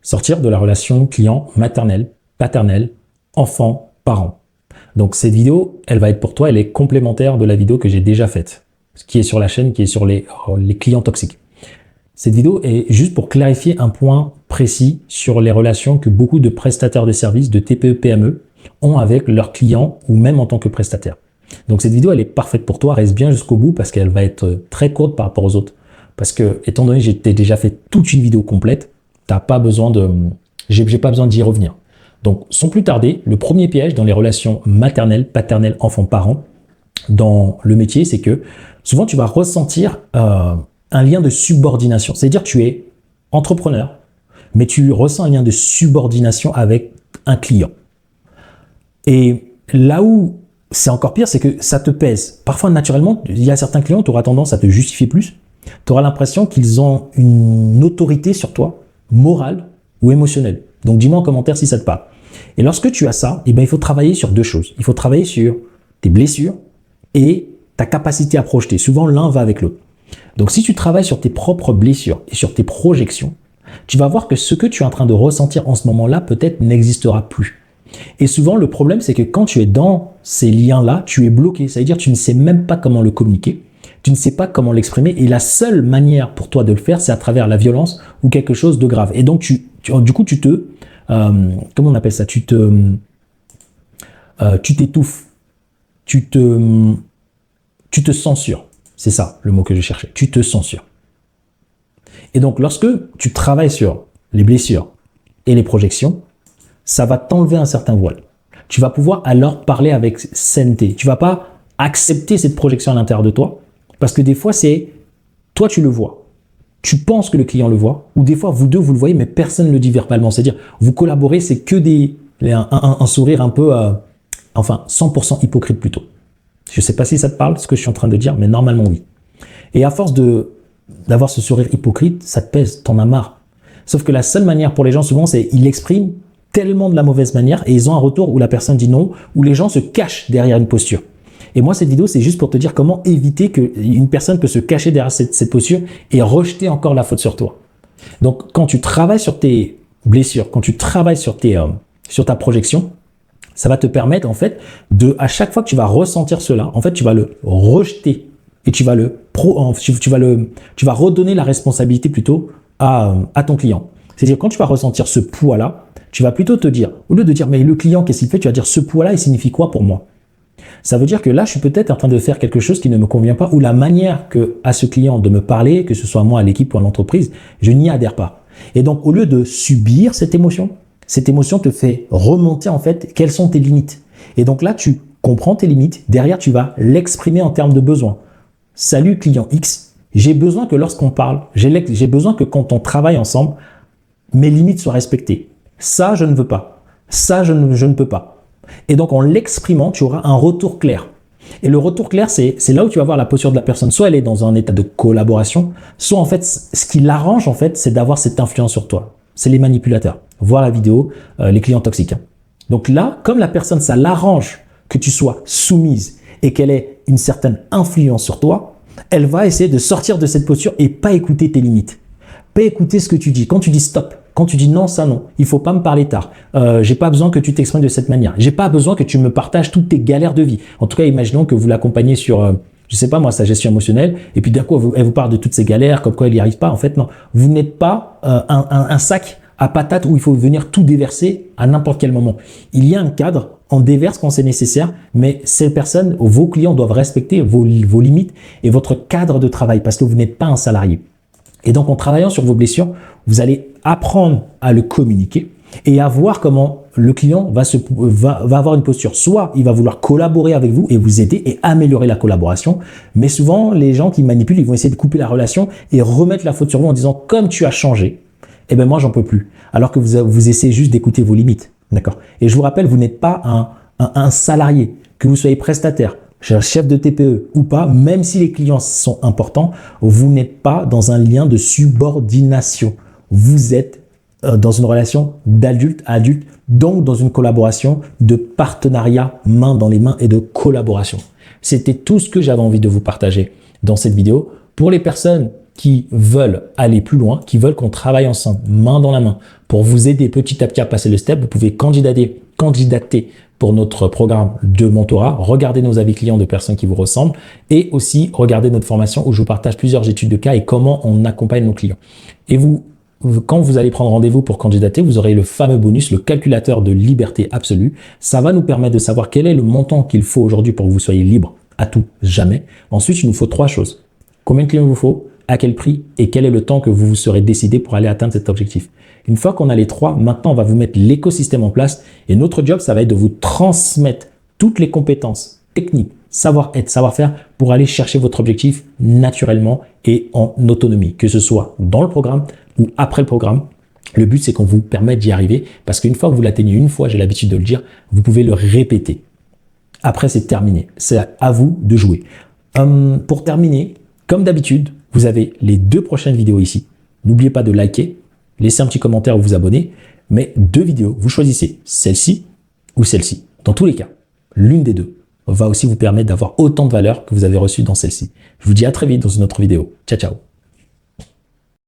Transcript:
sortir de la relation client maternelle, paternelle, enfant, parent. Donc cette vidéo, elle va être pour toi, elle est complémentaire de la vidéo que j'ai déjà faite, qui est sur la chaîne, qui est sur les clients toxiques. Cette vidéo est juste pour clarifier un point précis sur les relations que beaucoup de prestataires de services, de TPE-PME, ont avec leurs clients ou même en tant que prestataire. Donc cette vidéo, elle est parfaite pour toi, reste bien jusqu'au bout parce qu'elle va être très courte par rapport aux autres. Parce que, étant donné que j'ai déjà fait toute une vidéo complète, j'ai pas besoin d'y revenir. Donc, sans plus tarder, le premier piège dans les relations maternelles, paternelles, enfants-parents, dans le métier, c'est que souvent tu vas ressentir un lien de subordination. C'est-à-dire que tu es entrepreneur, mais tu ressens un lien de subordination avec un client. Et là où c'est encore pire, c'est que ça te pèse. Parfois, naturellement, il y a certains clients, tu auras tendance à te justifier plus. Tu auras l'impression qu'ils ont une autorité sur toi, morale ou émotionnelle. Donc, dis-moi en commentaire si ça te parle. Et lorsque tu as ça, eh bien, il faut travailler sur deux choses. Il faut travailler sur tes blessures et ta capacité à projeter. Souvent, l'un va avec l'autre. Donc, si tu travailles sur tes propres blessures et sur tes projections, tu vas voir que ce que tu es en train de ressentir en ce moment-là, peut-être n'existera plus. Et souvent, le problème, c'est que quand tu es dans ces liens-là, tu es bloqué. Ça veut dire que tu ne sais même pas comment le communiquer. Tu ne sais pas comment l'exprimer. Et la seule manière pour toi de le faire, c'est à travers la violence ou quelque chose de grave. Et donc, du coup, tu te... comment on appelle ça? Tu t'étouffes. Tu te censures. C'est ça le mot que je cherchais. Tu te censures. Et donc, lorsque tu travailles sur les blessures et les projections, ça va t'enlever un certain voile. Tu vas pouvoir alors parler avec sainteté. Tu vas pas accepter cette projection à l'intérieur de toi parce que des fois, c'est toi, tu le vois. Tu penses que le client le voit ou des fois, vous deux, vous le voyez, mais personne ne le dit verbalement. C'est-à-dire, vous collaborez, c'est que un sourire un peu, 100% hypocrite plutôt. Je ne sais pas si ça te parle, ce que je suis en train de dire, mais normalement, oui. Et à force d'avoir ce sourire hypocrite, ça te pèse, t'en as marre. Sauf que la seule manière pour les gens, souvent, c'est ils l'expriment tellement de la mauvaise manière et ils ont un retour où la personne dit non, où les gens se cachent derrière une posture. Et moi, cette vidéo, c'est juste pour te dire comment éviter qu'une personne peut se cacher derrière cette posture et rejeter encore la faute sur toi. Donc, quand tu travailles sur tes blessures, quand tu travailles sur ta projection, ça va te permettre, en fait, à chaque fois que tu vas ressentir cela, en fait, tu vas le rejeter et tu vas redonner la responsabilité plutôt à ton client. C'est-à-dire, quand tu vas ressentir ce poids-là, tu vas plutôt te dire, au lieu de dire, mais le client, qu'est-ce qu'il fait? Tu vas dire, ce poids-là, il signifie quoi pour moi? Ça veut dire que là, je suis peut-être en train de faire quelque chose qui ne me convient pas ou la manière à ce client de me parler, que ce soit moi à l'équipe ou à l'entreprise, je n'y adhère pas. Et donc, au lieu de subir cette émotion te fait remonter en fait quelles sont tes limites. Et donc là, tu comprends tes limites. Derrière, tu vas l'exprimer en termes de besoin. Salut client X, j'ai besoin que lorsqu'on parle, j'ai besoin que quand on travaille ensemble, mes limites soient respectées. Ça, je ne veux pas. Ça, je ne peux pas. Et donc, en l'exprimant, tu auras un retour clair. Et le retour clair, c'est là où tu vas voir la posture de la personne. Soit elle est dans un état de collaboration, soit en fait, ce qui l'arrange, en fait, c'est d'avoir cette influence sur toi. C'est les manipulateurs. Voir la vidéo, les clients toxiques. Donc là, comme la personne, ça l'arrange que tu sois soumise et qu'elle ait une certaine influence sur toi, elle va essayer de sortir de cette posture et pas écouter tes limites. Pas écouter ce que tu dis. Quand tu dis stop, quand tu dis non, ça non, il faut pas me parler tard. J'ai pas besoin que tu t'exprimes de cette manière. J'ai pas besoin que tu me partages toutes tes galères de vie. En tout cas, imaginons que vous l'accompagnez sur, je sais pas moi, sa gestion émotionnelle, et puis d'un coup, elle vous parle de toutes ses galères, comme quoi elle n'y arrive pas. En fait, non. Vous n'êtes pas un sac à patates où il faut venir tout déverser à n'importe quel moment. Il y a un cadre, on déverse quand c'est nécessaire, mais ces personnes, vos clients doivent respecter vos limites et votre cadre de travail parce que vous n'êtes pas un salarié. Et donc, en travaillant sur vos blessures, vous allez apprendre à le communiquer et à voir comment le client va avoir une posture. Soit il va vouloir collaborer avec vous et vous aider et améliorer la collaboration. Mais souvent, les gens qui manipulent, ils vont essayer de couper la relation et remettre la faute sur vous en disant « comme tu as changé, eh ben moi, j'en peux plus ». Alors que vous essayez juste d'écouter vos limites. D'accord. Et je vous rappelle, vous n'êtes pas un salarié, que vous soyez prestataire, chef de TPE ou pas, même si les clients sont importants, vous n'êtes pas dans un lien de subordination. Vous êtes dans une relation d'adulte à adulte, donc dans une collaboration de partenariat main dans les mains et de collaboration. C'était tout ce que j'avais envie de vous partager dans cette vidéo. Pour les personnes qui veulent aller plus loin, qui veulent qu'on travaille ensemble, main dans la main, pour vous aider petit à petit à passer le step, vous pouvez candidater pour notre programme de mentorat, regarder nos avis clients de personnes qui vous ressemblent et aussi regarder notre formation où je vous partage plusieurs études de cas et comment on accompagne nos clients. Et quand vous allez prendre rendez-vous pour candidater, vous aurez le fameux bonus, le calculateur de liberté absolue. Ça va nous permettre de savoir quel est le montant qu'il faut aujourd'hui pour que vous soyez libre à tout jamais. Ensuite, il nous faut 3 choses. Combien de clients il vous faut, à quel prix et quel est le temps que vous vous serez décidé pour aller atteindre cet objectif. Une fois qu'on a les 3, maintenant on va vous mettre l'écosystème en place et notre job, ça va être de vous transmettre toutes les compétences techniques, savoir-être, savoir-faire pour aller chercher votre objectif naturellement et en autonomie, que ce soit dans le programme ou après le programme. Le but, c'est qu'on vous permette d'y arriver parce qu'une fois que vous l'atteignez une fois, j'ai l'habitude de le dire, vous pouvez le répéter. Après, c'est terminé. C'est à vous de jouer. Pour terminer, comme d'habitude, vous avez les 2 prochaines vidéos ici. N'oubliez pas de liker, laisser un petit commentaire ou vous abonner. Mais 2 vidéos, vous choisissez celle-ci ou celle-ci. Dans tous les cas, l'une des 2 va aussi vous permettre d'avoir autant de valeur que vous avez reçu dans celle-ci. Je vous dis à très vite dans une autre vidéo. Ciao, ciao.